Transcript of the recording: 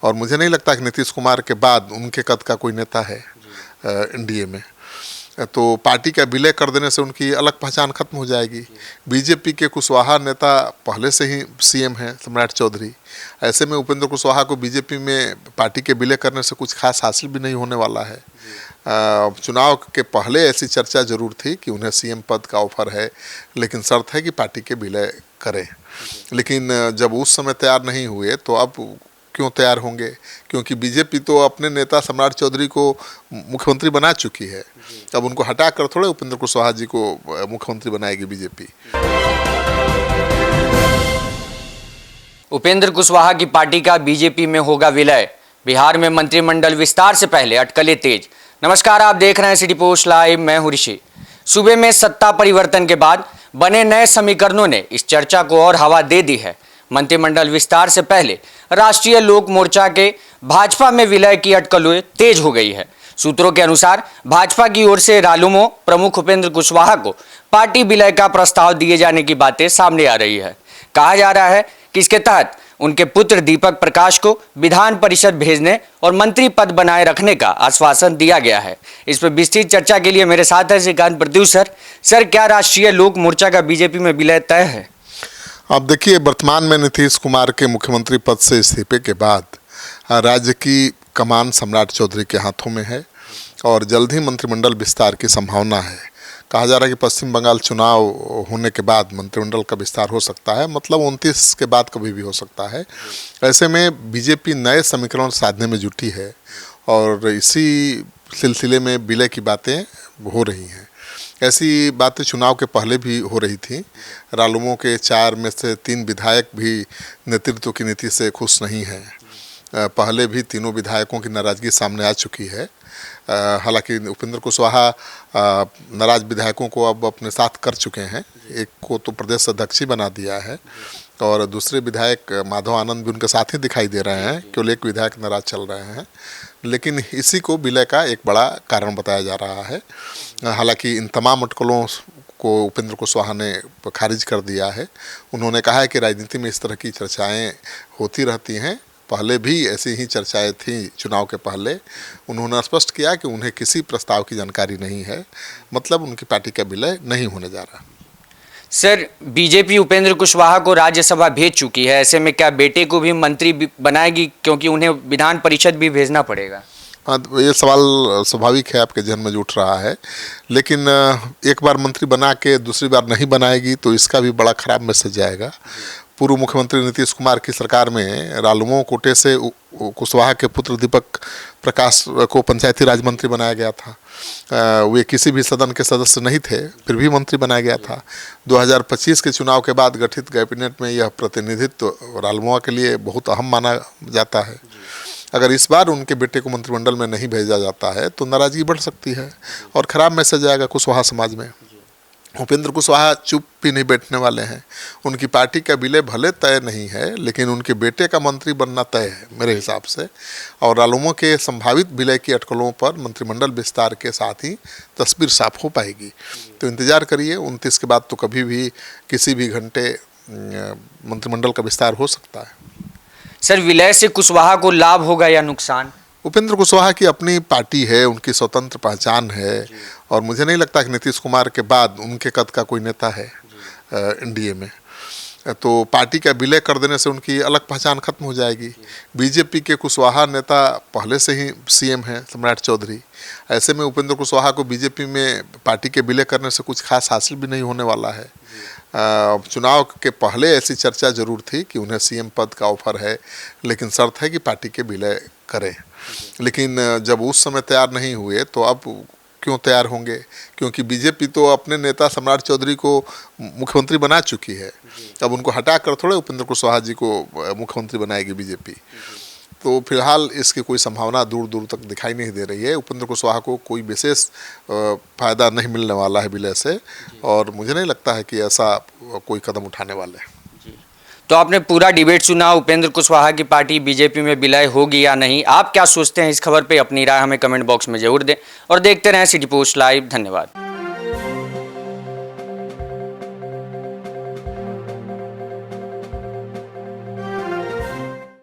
और मुझे नहीं लगता कि नीतीश कुमार के बाद उनके कद का कोई नेता है एनडीए में। तो पार्टी का विलय कर देने से उनकी अलग पहचान खत्म हो जाएगी। बीजेपी के कुशवाहा नेता पहले से ही सीएम हैं, सम्राट चौधरी। ऐसे में उपेंद्र कुशवाहा को बीजेपी में पार्टी के विलय करने से कुछ खास हासिल भी नहीं होने वाला है। चुनाव के पहले ऐसी चर्चा जरूर थी कि उन्हें सीएम पद का ऑफर है, लेकिन शर्त है कि पार्टी के विलय करें। लेकिन जब उस समय तैयार नहीं हुए तो अब क्यों तैयार होंगे? क्योंकि बीजेपी तो अपने नेता सम्राट चौधरी को मुख्यमंत्री बना चुकी है। अब उनको हटाकर थोड़े उपेंद्र कुशवाहा जी को मुख्यमंत्री बनाएगी बीजेपी। उपेंद्र कुशवाहा की पार्टी का बीजेपी में होगा विलय। बिहार में मंत्रिमंडल विस्तार से पहले अटकलें तेज। नमस्कार, आप देख रहे हैं सिटी पोस्ट लाइव, मैं हूं ऋषि। सूबे में सत्ता परिवर्तन के बाद बने नए समीकरणों ने इस चर्चा को और हवा दे दी है। मंत्रिमंडल विस्तार से पहले राष्ट्रीय लोक मोर्चा के भाजपा में विलय की अटकलें तेज हो गई है। सूत्रों के अनुसार भाजपा की ओर से रालुमो प्रमुख उपेंद्र कुशवाहा को पार्टी विलय का प्रस्ताव दिए जाने की बातें सामने आ रही है। कहा जा रहा है कि इसके तहत उनके पुत्र दीपक प्रकाश को विधान परिषद भेजने और मंत्री पद बनाए रखने का आश्वासन दिया गया है। इस पर विस्तृत चर्चा के लिए मेरे साथ है श्रीकांत प्रत्युष सर, क्या राष्ट्रीय लोक मोर्चा का बीजेपी में विलय तय है? अब देखिए, वर्तमान में नीतीश कुमार के मुख्यमंत्री पद से इस्तीफे के बाद राज्य की कमान सम्राट चौधरी के हाथों में है और जल्द ही मंत्रिमंडल विस्तार की संभावना है। कहा जा रहा है कि पश्चिम बंगाल चुनाव होने के बाद मंत्रिमंडल का विस्तार हो सकता है, मतलब 29 के बाद कभी भी हो सकता है। ऐसे में बीजेपी नए समीकरण साधने में जुटी है और इसी सिलसिले में विलय की बातें हो रही हैं। ऐसी बातें चुनाव के पहले भी हो रही थी। रालुमो के 4 में से 3 विधायक भी नेतृत्व की नीति से खुश नहीं हैं। पहले भी तीनों विधायकों की नाराज़गी सामने आ चुकी है। हालांकि उपेंद्र कुशवाहा नाराज विधायकों को अब अपने साथ कर चुके हैं। एक को तो प्रदेश अध्यक्ष ही बना दिया है और दूसरे विधायक माधव आनंद भी उनके साथ ही दिखाई दे रहे हैं। केवल एक विधायक नाराज चल रहे हैं, लेकिन इसी को विलय का एक बड़ा कारण बताया जा रहा है। हालांकि इन तमाम अटकलों को उपेंद्र कुशवाहा ने खारिज कर दिया है। उन्होंने कहा है कि राजनीति में इस तरह की चर्चाएं होती रहती हैं, पहले भी ऐसी ही चर्चाएं थी चुनाव के पहले। उन्होंने स्पष्ट किया कि उन्हें किसी प्रस्ताव की जानकारी नहीं है, मतलब उनकी पार्टी का विलय नहीं होने जा रहा। सर, बीजेपी उपेंद्र कुशवाहा को राज्यसभा भेज चुकी है, ऐसे में क्या बेटे को भी मंत्री बनाएगी, क्योंकि उन्हें विधान परिषद भी भेजना पड़ेगा? हाँ, ये सवाल स्वाभाविक है, आपके जहन में उठ रहा है। लेकिन एक बार मंत्री बना के दूसरी बार नहीं बनाएगी तो इसका भी बड़ा खराब मैसेज जाएगा। पूर्व मुख्यमंत्री नीतीश कुमार की सरकार में रालुमो कोटे से कुशवाहा के पुत्र दीपक प्रकाश को पंचायती राज मंत्री बनाया गया था। वे किसी भी सदन के सदस्य नहीं थे, फिर भी मंत्री बनाया गया था। 2025 के चुनाव के बाद गठित कैबिनेट में यह प्रतिनिधित्व रालुमो के लिए बहुत अहम माना जाता है। अगर इस बार उनके बेटे को मंत्रिमंडल में नहीं भेजा जाता है तो नाराजगी बढ़ सकती है और ख़राब मैसेज आएगा कुशवाहा समाज में। उपेंद्र कुशवाहा चुप भी नहीं बैठने वाले हैं। उनकी पार्टी का विलय भले तय नहीं है, लेकिन उनके बेटे का मंत्री बनना तय है मेरे हिसाब से। और रालुमो के संभावित विलय की अटकलों पर मंत्रिमंडल विस्तार के साथ ही तस्वीर साफ हो पाएगी। तो इंतज़ार करिए, 29 के बाद तो कभी भी किसी भी घंटे मंत्रिमंडल का विस्तार हो सकता है। सर, विलय से कुशवाहा को लाभ होगा या नुकसान? उपेंद्र कुशवाहा की अपनी पार्टी है, उनकी स्वतंत्र पहचान है और मुझे नहीं लगता कि नीतीश कुमार के बाद उनके कद का कोई नेता है एनडीए में। तो पार्टी का विलय कर देने से उनकी अलग पहचान खत्म हो जाएगी। बीजेपी के कुशवाहा नेता पहले से ही सीएम हैं, सम्राट चौधरी। ऐसे में उपेंद्र कुशवाहा को बीजेपी में पार्टी के विलय करने से कुछ खास हासिल भी नहीं होने वाला है। चुनाव के पहले ऐसी चर्चा जरूर थी कि उन्हें सीएम पद का ऑफर है, लेकिन शर्त है कि पार्टी के विलय करें। लेकिन जब उस समय तैयार नहीं हुए तो अब क्यों तैयार होंगे? क्योंकि बीजेपी तो अपने नेता सम्राट चौधरी को मुख्यमंत्री बना चुकी है। अब उनको हटाकर थोड़े उपेंद्र कुशवाहा जी को मुख्यमंत्री बनाएगी बीजेपी। तो फिलहाल इसकी कोई संभावना दूर दूर तक दिखाई नहीं दे रही है। उपेंद्र कुशवाहा को कोई विशेष फ़ायदा नहीं मिलने वाला है विलय से, और मुझे नहीं लगता है कि ऐसा कोई कदम उठाने वाले हैं। तो आपने पूरा डिबेट सुना, उपेंद्र कुशवाहा की पार्टी बीजेपी में विलय होगी या नहीं। आप क्या सोचते हैं इस खबर पे? अपनी राय हमें कमेंट बॉक्स में जरूर दें और देखते रहें सिटी पोस्ट लाइव। धन्यवाद।